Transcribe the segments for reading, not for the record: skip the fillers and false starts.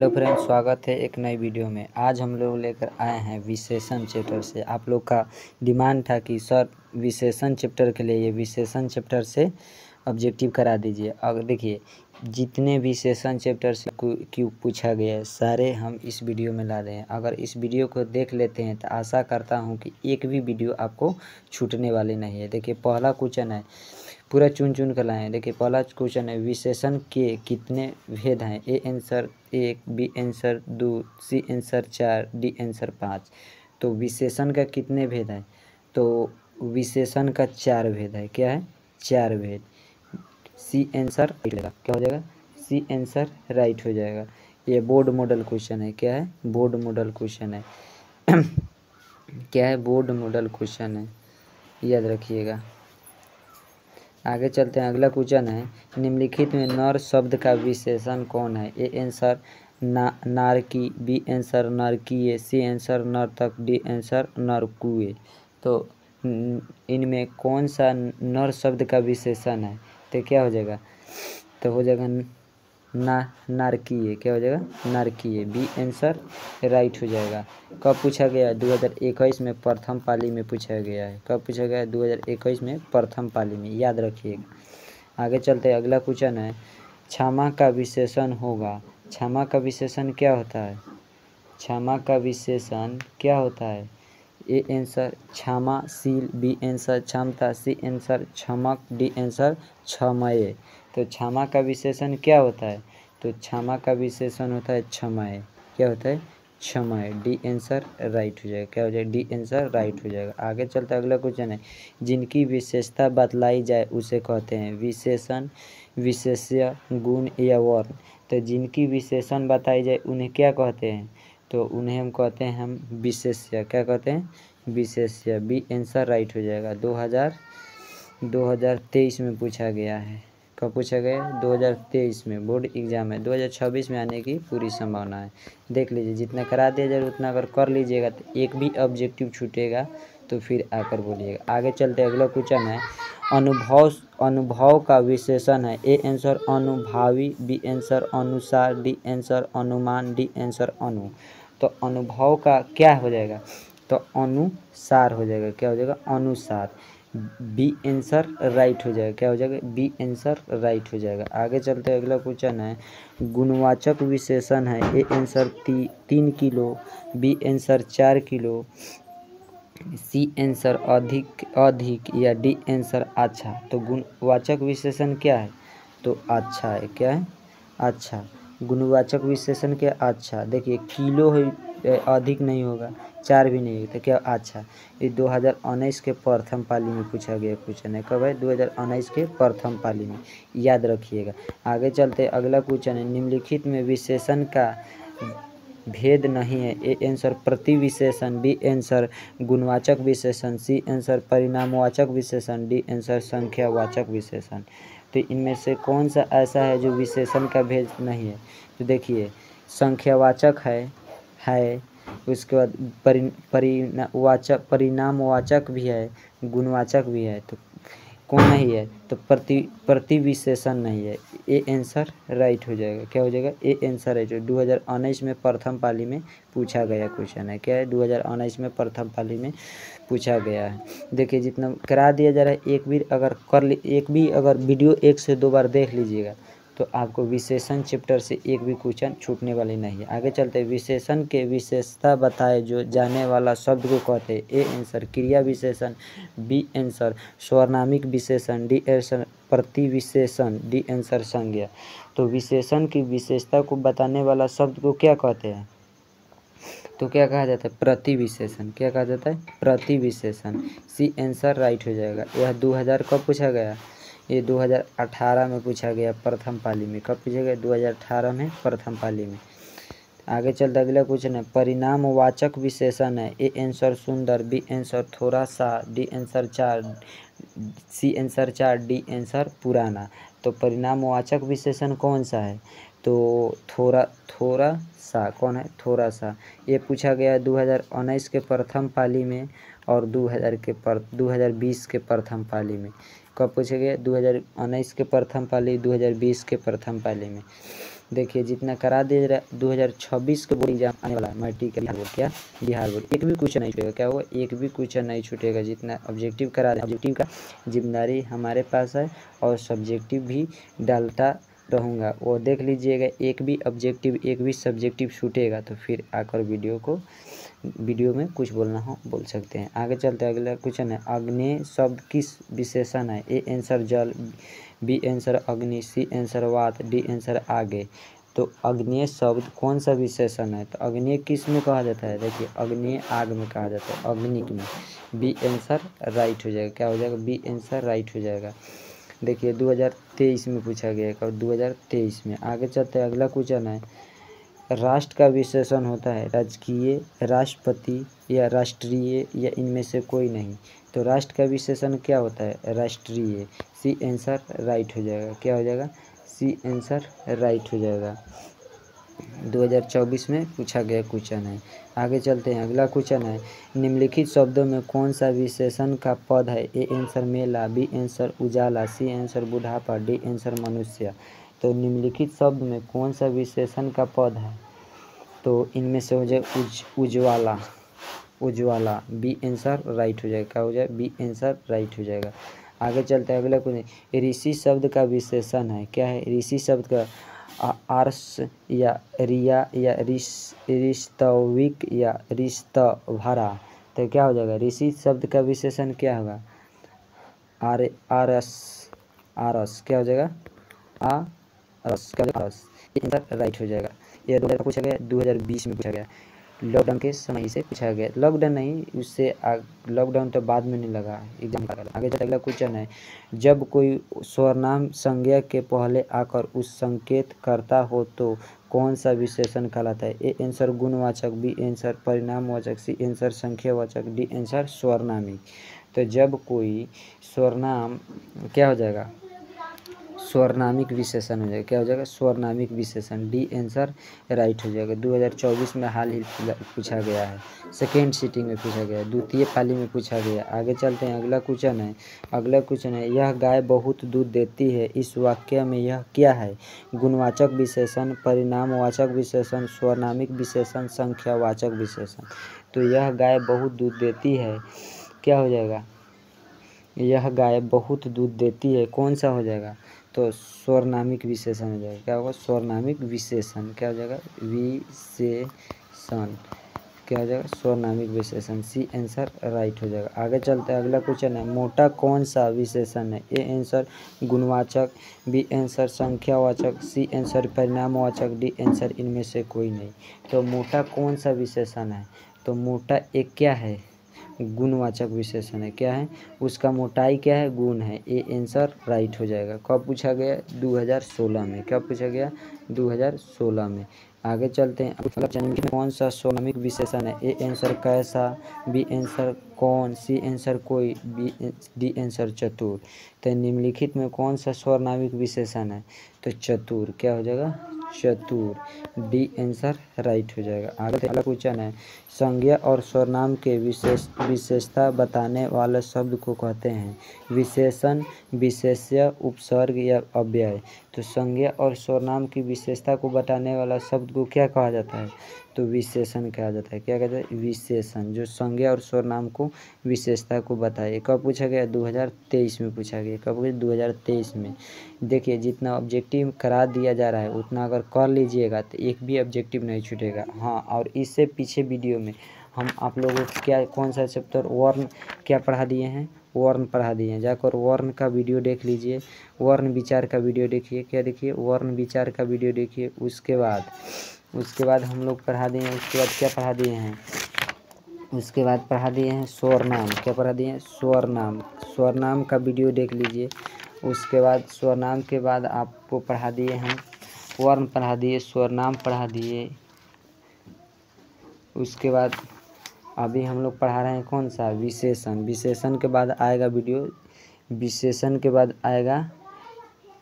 Hello friends, स्वागत है एक नई वीडियो में। आज हम लोग लेकर आए हैं विशेषण चैप्टर से। आप लोग का डिमांड था कि सर विशेषण चैप्टर के लिए ये विशेषण चैप्टर से ऑब्जेक्टिव करा दीजिए। अगर देखिए जितने विशेषण चैप्टर से क्यों पूछा गया है सारे हम इस वीडियो में ला रहे हैं। अगर इस वीडियो को देख लेते हैं तो आशा करता हूँ कि एक भी वीडियो आपको छूटने वाली नहीं है। देखिए पहला क्वेश्चन है, पूरा चुन चुन कर लाए हैं। देखिए पहला क्वेश्चन है, विशेषण के कितने भेद हैं? A answer 1, B answer 2, C answer 4, D answer 5। तो विशेषण का कितने भेद हैं? तो विशेषण का 4 भेद है। क्या है? 4 भेद। सी आंसर राइट हो जाएगा। क्या हो जाएगा? सी आंसर राइट हो जाएगा। ये बोर्ड मॉडल क्वेश्चन है। क्या है? बोर्ड मॉडल क्वेश्चन है। क्या है? बोर्ड मॉडल क्वेश्चन है, याद रखिएगा। आगे चलते हैं। अगला क्वेश्चन है, निम्नलिखित में नर शब्द का विशेषण कौन है? ए आंसर नारकी, बी आंसर नरकीय, सी आंसर नर्तक, डी आंसर नरकुए। तो इनमें कौन सा नर शब्द का विशेषण है? तो क्या हो जाएगा? तो हो जाएगा नारकीय। क्या हो जाएगा? नारकीय। बी आंसर राइट हो जाएगा। कब पूछा गया है? 2021 में प्रथम पाली में पूछा गया है। कब पूछा गया है? 2021 में प्रथम पाली में, याद रखिएगा। आगे चलते हैं। अगला क्वेश्चन है, क्षमा का विशेषण होगा। क्षमा का विशेषण क्या होता है? क्षमा का विशेषण क्या होता है? ए आंसर क्षमाशील, बी आंसर क्षमता, सी आंसर क्षमक, डी आंसर क्षमय। तो क्षमा का विशेषण क्या होता है? तो क्षमा का विशेषण होता है क्षमय। क्या होता है? क्षमय। डी आंसर राइट हो जाएगा। क्या हो जाएगा? डी आंसर राइट हो जाएगा। आगे चलता अगला क्वेश्चन है, जिनकी विशेषता बतलाई जाए उसे कहते हैं विशेषण, विशेष्य, गुण या वर्ण। तो जिनकी विशेषण बताई जाए उन्हें क्या कहते हैं? तो उन्हें हम कहते हैं हम विशेष्य। क्या कहते हैं? विशेष्य। बी आंसर राइट हो जाएगा। 2023 में पूछा गया है। कब पूछा गया? 2023 में बोर्ड एग्जाम है। 2026 में आने की पूरी संभावना है। देख लीजिए, जितना करा दिया जाए उतना अगर कर लीजिएगा तो एक भी ऑब्जेक्टिव छूटेगा तो फिर आकर बोलिएगा। आगे चलते अगला क्वेश्चन है, अनुभव का विशेषण है। ए आंसर अनुभावी, बी आंसर अनुसार, डी आंसर अनुमान, डी आंसर अनु। तो अनुभव का क्या हो जाएगा? तो अनुसार हो जाएगा। क्या हो जाएगा? अनुसार। बी आंसर राइट हो जाएगा। क्या हो जाएगा? बी आंसर राइट हो जाएगा। आगे चलते हैं। अगला क्वेश्चन है, गुणवाचक विशेषण है। A answer 3 kilo, B answer 4 kilo, C answer अधिक या डी आंसर अच्छा। तो गुणवाचक विशेषण क्या है? तो अच्छा है। क्या है? अच्छा। गुणवाचक विशेषण क्या? अच्छा। देखिए किलो है, अधिक नहीं होगा, 4 भी नहीं होता। क्या? अच्छा। ये 2019 के प्रथम पाली में पूछा गया क्वेश्चन है। कब है? 2019 के प्रथम पाली में, याद रखिएगा। आगे चलते अगला क्वेश्चन है, निम्नलिखित में विशेषण का भेद नहीं है। ए आंसर प्रति विशेषण, बी आंसर गुणवाचक विशेषण, सी आंसर परिणामवाचक विशेषण, डी आंसर संख्यावाचक विशेषण। तो इनमें से कौन सा ऐसा है जो विशेषण का भेद नहीं है? तो देखिए संख्यावाचक है, उसके बाद परिणामवाचक भी है, गुणवाचक भी है। तो कौन नहीं है? तो प्रति विशेषण नहीं है। ए आंसर राइट हो जाएगा। क्या हो जाएगा? ए आंसर है, जो 2019 में प्रथम पाली में पूछा गया क्वेश्चन है। क्या है? 2019 में प्रथम पाली में पूछा गया है। देखिए जितना करा दिया जा रहा है, एक भी अगर वीडियो 1 से 2 बार देख लीजिएगा तो आपको विशेषण चैप्टर से एक भी क्वेश्चन छूटने वाली नहीं है। आगे चलते हैं, विशेषण के विशेषता बताए जो जाने वाला शब्द को कहते हैं। ए आंसर क्रिया विशेषण, बी आंसर स्वर्णामिक विशेषण, डी आंसर प्रति विशेषण, डी आंसर संज्ञा। तो विशेषण की विशेषता को बताने वाला शब्द को क्या कहते हैं? तो क्या कहा जाता है? प्रति विशेषण। क्या कहा जाता है? प्रति विशेषण। सी आंसर राइट हो जाएगा। यह 2000 कब पूछा गया? ये 2018 में पूछा गया प्रथम पाली में। कब पूछा गया? 2018 में प्रथम पाली में। आगे चलते अगला क्वेश्चन है, परिणामवाचक विशेषण है। ए आंसर सुंदर, बी आंसर थोड़ा सा, D answer 4, C answer 4, D answer पुराना। तो परिणामवाचक विशेषण कौन सा है? तो थोड़ा सा। कौन है? थोड़ा सा। ये पूछा गया 2019 के प्रथम पाली में और 2020 के प्रथम पाली में। कब पूछा गया? 2019 के प्रथम पाली, 2020 के प्रथम पाली में। देखिए जितना करा दे रहा है 2026 के बोर्ड एग्जाम आने वाला है मैट्रिक बिहार बोर्ड, क्या बिहार बोर्ड, एक भी क्वेश्चन नहीं छूटेगा। क्या होगा, एक भी क्वेश्चन नहीं छूटेगा। जितना ऑब्जेक्टिव करा दे, ऑब्जेक्टिव का जिम्मेदारी हमारे पास है और सब्जेक्टिव भी डालता रहूँगा। वो देख लीजिएगा, एक भी ऑब्जेक्टिव एक भी सब्जेक्टिव छूटेगा तो फिर आकर वीडियो में कुछ बोलना हो बोल सकते हैं। आगे चलते हैं, अगला क्वेश्चन है अग्नेय शब्द किस विशेषण है। ए आंसर जल, बी आंसर अग्नि, सी आंसर वात, डी आंसर आगे। तो अग्नेय शब्द कौन सा विशेषण है, तो अग्नेय किस में कहा जाता है, देखिए अग्नेय आग में कहा जाता है, अग्निक में। बी आंसर राइट हो जाएगा, क्या हो जाएगा, बी आंसर राइट हो जाएगा। देखिए 2023 में पूछा गया है, कब 2023 में। आगे चलते हैं, अगला क्वेश्चन है राष्ट्र का विशेषण होता है राजकीय, राष्ट्रपति या राष्ट्रीय या इनमें से कोई नहीं। तो राष्ट्र का विशेषण क्या होता है, राष्ट्रीय। सी आंसर राइट हो जाएगा, क्या हो जाएगा, सी आंसर राइट हो जाएगा। 2024 में पूछा गया क्वेश्चन है। आगे चलते हैं, अगला क्वेश्चन है निम्नलिखित शब्दों में कौन सा विशेषण का पद है। ए आंसर मेला, बी आंसर उजाला, सी आंसर बुढ़ापा, डी आंसर मनुष्य। तो निम्नलिखित शब्द में कौन सा विशेषण का पद है, तो इनमें से हो जाए उज्ज्वला, उज्ज्वला। बी आंसर राइट हो जाएगा, क्या हो जाए, बी आंसर राइट हो जाएगा। आगे चलते हैं, अगला क्वेश्चन ऋषि शब्द का विशेषण है, क्या है ऋषि शब्द का, आर्ष या रिया या रिस्तविक या रिस्तभरा। तो क्या हो जाएगा, ऋषि शब्द का विशेषण क्या होगा, आरस, आरस, क्या हो जाएगा, आरस, क्या हो जाएगा, आरस। ये आंसर राइट हो जाएगा। यह 2000 पूछा गया, 2020 में पूछा गया, लॉकडाउन के समय से पूछा गया। लॉकडाउन नहीं, उससे लॉकडाउन तो बाद में नहीं लगा एग्जाम का। आगे चलते अगला क्वेश्चन है जब कोई स्वरनाम संज्ञा के पहले आकर उस संकेत करता हो तो कौन सा विशेषण कहलाता है। ए आंसर गुणवाचक, बी आंसर परिणामवाचक, सी आंसर संख्यावाचक, डी आंसर स्वरनामिक। तो जब कोई स्वरनाम क्या हो जाएगा, स्वरनामिक विशेषण हो जाएगा, क्या हो जाएगा, स्वरनामिक विशेषण। डी आंसर राइट हो जाएगा। 2024 में हाल ही पूछा गया है, सेकेंड सीटिंग में पूछा गया है, द्वितीय पाली में पूछा गया। आगे चलते हैं, अगला क्वेश्चन है, अगला क्वेश्चन है यह गाय बहुत दूध देती है, इस वाक्य में यह क्या है। गुणवाचक विशेषण, परिणामवाचक विशेषण, स्वरनामिक विशेषण, संख्यावाचक विशेषण। तो यह गाय बहुत दूध देती है, क्या हो जाएगा, यह गाय बहुत दूध देती है, कौन सा हो जाएगा, तो स्वरनामिक विशेषण हो जाएगा, क्या होगा, स्वरनामिक विशेषण, क्या हो जाएगा, विशेषण, क्या हो जाएगा, स्वरनामिक विशेषण। सी आंसर राइट हो जाएगा। आगे चलते हैं, अगला क्वेश्चन है मोटा कौन सा विशेषण है। ए आंसर गुणवाचक, बी आंसर संख्यावाचक, सी आंसर परिणामवाचक, डी आंसर इनमें से कोई नहीं। तो मोटा कौन सा विशेषण है, तो मोटा एक क्या है, गुणवाचक विशेषण है, क्या है, उसका मोटाई क्या है, गुण है। ए आंसर राइट हो जाएगा। कब पूछा गया, 2016 में। कब पूछा गया, 2016 में। आगे चलते हैं, निम्नलिखित में कौन सा स्वरनामिक विशेषण है। ए आंसर कैसा, बी आंसर कौन, सी आंसर कोई, डी आंसर चतुर। तो निम्नलिखित में कौन सा स्वरनामिक विशेषण है, तो चतुर, क्या हो जाएगा, चतुर। डी आंसर राइट हो जाएगा। आगे अगला क्वेश्चन है संज्ञा और स्वरनाम के विशेषता बताने वाले शब्द को कहते हैं विशेषण, विशेष्य, उपसर्ग या अव्यय। तो संज्ञा और स्वरनाम की विशेषता को बताने वाला शब्द को क्या कहा जाता है, तो विशेषण कहा जाता है। क्या कहते हैं, विशेषण, जो संज्ञा और स्वरनाम को विशेषता को बताए। कब पूछा गया, 2023 में पूछा गया। कब पूछा, 2023 में। देखिए जितना ऑब्जेक्टिव करा दिया जा रहा है उतना अगर कर लीजिएगा तो एक भी ऑब्जेक्टिव नहीं छूटेगा। हाँ, और इससे पीछे वीडियो में हम आप लोगों को क्या कौन सा चैप्टर वर्ण क्या पढ़ा दिए हैं, वर्ण पढ़ा दिए हैं। जाकर वर्ण का वीडियो देख लीजिए, वर्ण विचार का वीडियो देखिए, क्या देखिए, वर्ण विचार का वीडियो देखिए। उसके बाद हम लोग पढ़ा दिए हैं, उसके बाद क्या पढ़ा दिए हैं, उसके बाद पढ़ा दिए हैं स्वरनाम। क्या पढ़ा दिए हैं, स्वरनाम। स्वरनाम का वीडियो देख लीजिए। उसके बाद स्वरनाम के बाद आपको पढ़ा दिए हम वर्ण पढ़ा दिए, स्वरनाम पढ़ा दिए। उसके बाद अभी हम लोग पढ़ा रहे हैं कौन सा, विशेषण। विशेषण के बाद आएगा वीडियो, विशेषण के बाद आएगा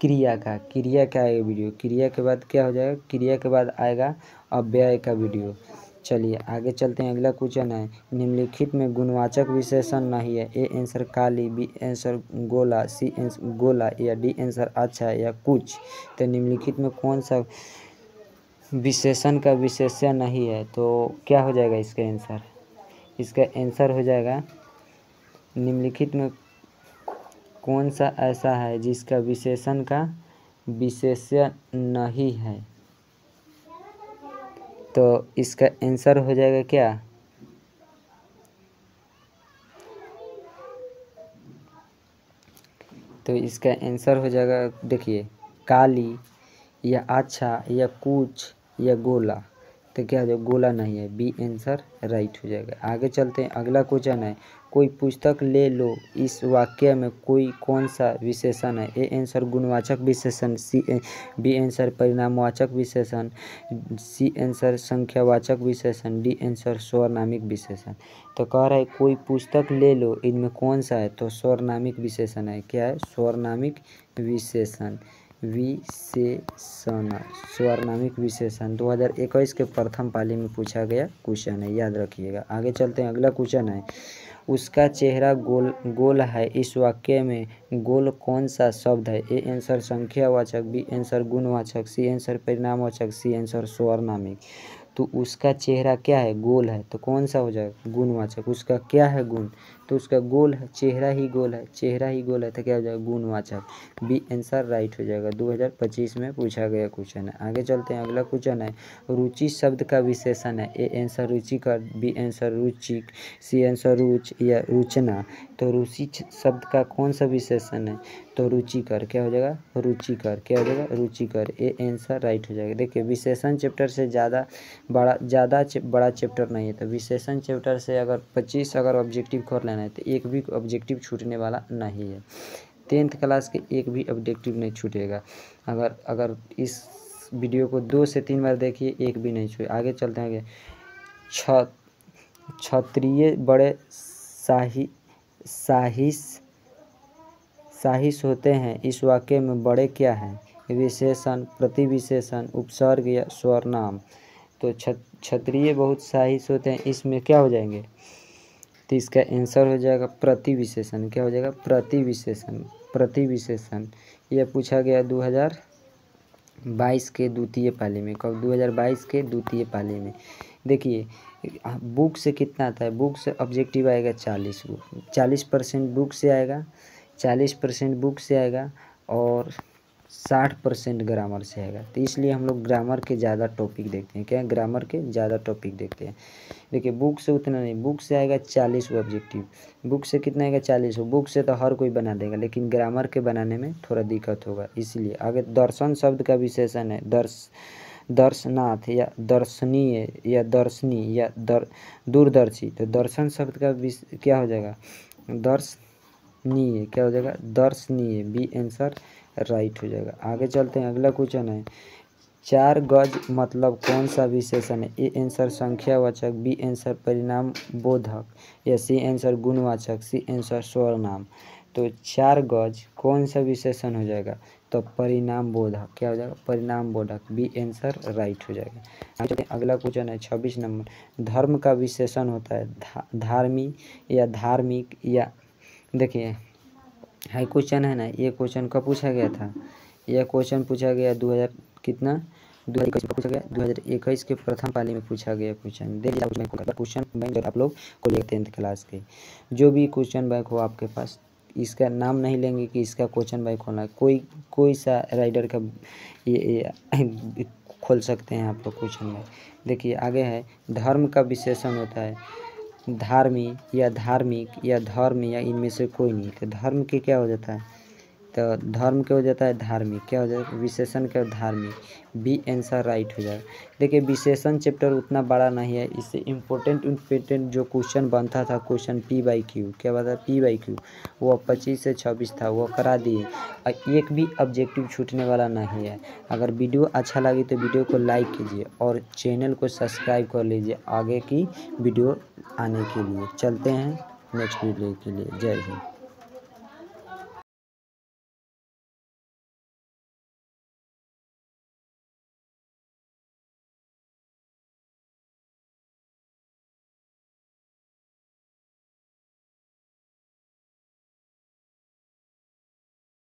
क्रिया का, क्रिया का आएगा वीडियो। क्रिया के बाद क्या हो जाएगा, क्रिया के बाद आएगा अव्यय का वीडियो। चलिए आगे चलते हैं, अगला क्वेश्चन है निम्नलिखित में गुणवाचक विशेषण नहीं है। ए आंसर काली, बी आंसर गोला, सी आंसर गोला या डी आंसर अच्छा या कुछ। तो निम्नलिखित में कौन सा विशेषण का विशेष्य नहीं है तो क्या हो जाएगा इसका आंसर? इसका आंसर हो जाएगा निम्नलिखित में कौन सा ऐसा है जिसका विशेषण का विशेष्य नहीं है? तो इसका आंसर हो जाएगा क्या? तो इसका आंसर हो जाएगा, देखिए, काली या अच्छा या कुछ या गोला। तो क्या हो जाएगा? गोला नहीं है, बी आंसर राइट हो जाएगा। आगे चलते हैं, अगला क्वेश्चन है, कोई पुस्तक ले लो, इस वाक्य में कोई कौन सा विशेषण है? ए आंसर गुणवाचक विशेषण, बी आंसर परिणामवाचक विशेषण, सी आंसर संख्यावाचक विशेषण, डी आंसर स्वर्नामिक विशेषण। तो कह रहा है कोई पुस्तक ले लो, इनमें कौन सा है? तो स्वर्नामिक विशेषण है। क्या है? स्वर्नामिक विशेषण, स्वर्नामिक विशेषण 2021 के प्रथम पाली में पूछा गया क्वेश्चन है, याद रखिएगा। आगे चलते हैं, अगला क्वेश्चन है, उसका चेहरा गोल है, इस वाक्य में गोल कौन सा शब्द है? ए आंसर संख्यावाचक, बी आंसर गुणवाचक, सी आंसर परिणामवाचक, सी आंसर स्वर्नामिक। तो उसका चेहरा क्या है? गोल है। तो कौन सा हो जाएगा? गुणवाचक। उसका क्या है? गुण। तो उसका गोल है, चेहरा ही गोल है, चेहरा ही गोल है, तो क्या हो जाएगा? गुणवाचक। बी आंसर राइट हो जाएगा। 2025 में पूछा गया क्वेश्चन है। आगे चलते हैं, अगला क्वेश्चन है, रुचि शब्द का विशेषण है। ए आंसर रुचिकर, बी आंसर रुचिक, सी आंसर रुच या रुचना। तो रुचि शब्द का कौन सा विशेषण है? तो रुचिकर। क्या हो जाएगा? रुचिकर। क्या हो जाएगा? रुचिकर। ए आंसर राइट हो जाएगा। देखिए, विशेषण चैप्टर से ज़्यादा बड़ा चैप्टर नहीं है। तो विशेषण चैप्टर से अगर 25 ऑब्जेक्टिव कर लेना है तो एक भी ऑब्जेक्टिव छूटने वाला नहीं है। 10th क्लास के एक भी ऑब्जेक्टिव नहीं छूटेगा। अगर इस वीडियो को 2 से 3 बार देखिए, एक भी नहीं छूटे। आगे चलते हैं, क्षत्रिय बड़े साहिस होते हैं, इस वाक्य में बड़े क्या हैं? विशेषण, प्रतिविशेषण, उपसर्ग या स्वर्नाम। तो क्षत्रिय बहुत साहिस होते हैं, इसमें क्या हो जाएंगे? तो इसका आंसर हो जाएगा प्रतिविशेषण। क्या हो जाएगा? प्रतिविशेषण। यह पूछा गया 2022 के द्वितीय पाली में। कब? 2022 के द्वितीय पाली में। देखिए, बुक से कितना आता है? बुक से ऑब्जेक्टिव आएगा 40% बुक से आएगा, 40% बुक से आएगा और 60% ग्रामर से आएगा। तो इसलिए हम लोग ग्रामर के ज़्यादा टॉपिक देखते हैं। क्या? ग्रामर के ज़्यादा टॉपिक देखते हैं। देखिए, बुक से उतना नहीं, बुक से आएगा 40 ऑब्जेक्टिव। बुक से कितना आएगा? 40। बुक से तो हर कोई बना देगा, लेकिन ग्रामर के बनाने में थोड़ा दिक्कत होगा। इसलिए आगे दर्शन शब्द का विशेषण है, दर्शनाथ या दर्शनीय या दर्शनी या दूरदर्शी। तो दर्शन शब्द का क्या हो जाएगा? दर्शनीय। क्या हो जाएगा? दर्शनीय। बी आंसर राइट हो जाएगा। आगे चलते हैं, अगला क्वेश्चन है, 4 गज मतलब कौन सा विशेषण है? ए आंसर संख्यावाचक, बी आंसर परिणाम बोधक या सी आंसर गुणवाचक, सी आंसर स्वर्नाम। तो 4 गज कौन सा विशेषण हो जाएगा? तो परिणाम बोधक। क्या हो जाएगा? परिणाम बोधक। बी आंसर राइट हो जाएगा। अगला क्वेश्चन है 26 नंबर, धर्म का विशेषण होता है धार्मिक या देखिए, हाई क्वेश्चन है ना, ये क्वेश्चन कब पूछा गया था? यह क्वेश्चन पूछा गया 2021 में पूछा गया, 2021 के प्रथम पाली में पूछा गया क्वेश्चन। देखिए, क्वेश्चन बैंक आप लोग को लिए 10th क्लास के जो भी क्वेश्चन बैंक हो आपके पास, इसका नाम नहीं लेंगे कि इसका क्वेश्चन बैंक होना, कोई सा राइडर का ये खोल सकते हैं आप लोग क्वेश्चन में। देखिए, आगे है, धर्म का विशेषण होता है धार्मिक या धर्म या इनमें से कोई नहीं। तो धर्म के क्या हो जाता है? तो धर्म क्या हो जाता है? धार्मिक। क्या हो जाएगा? विशेषण क्या? धार्मिक। बी आंसर राइट हो जाएगा। देखिए, विशेषण चैप्टर उतना बड़ा नहीं है, इससे इम्पोर्टेंट जो क्वेश्चन बनता था, क्वेश्चन P/Q, क्या बता P/Q, वो 25 से 26 था, वो करा दिए। एक भी ऑब्जेक्टिव छूटने वाला नहीं है। अगर वीडियो अच्छा लगी तो वीडियो को लाइक कीजिए और चैनल को सब्सक्राइब कर लीजिए आगे की वीडियो आने के लिए। चलते हैं नेक्स्ट वीडियो के लिए। जय हिंद।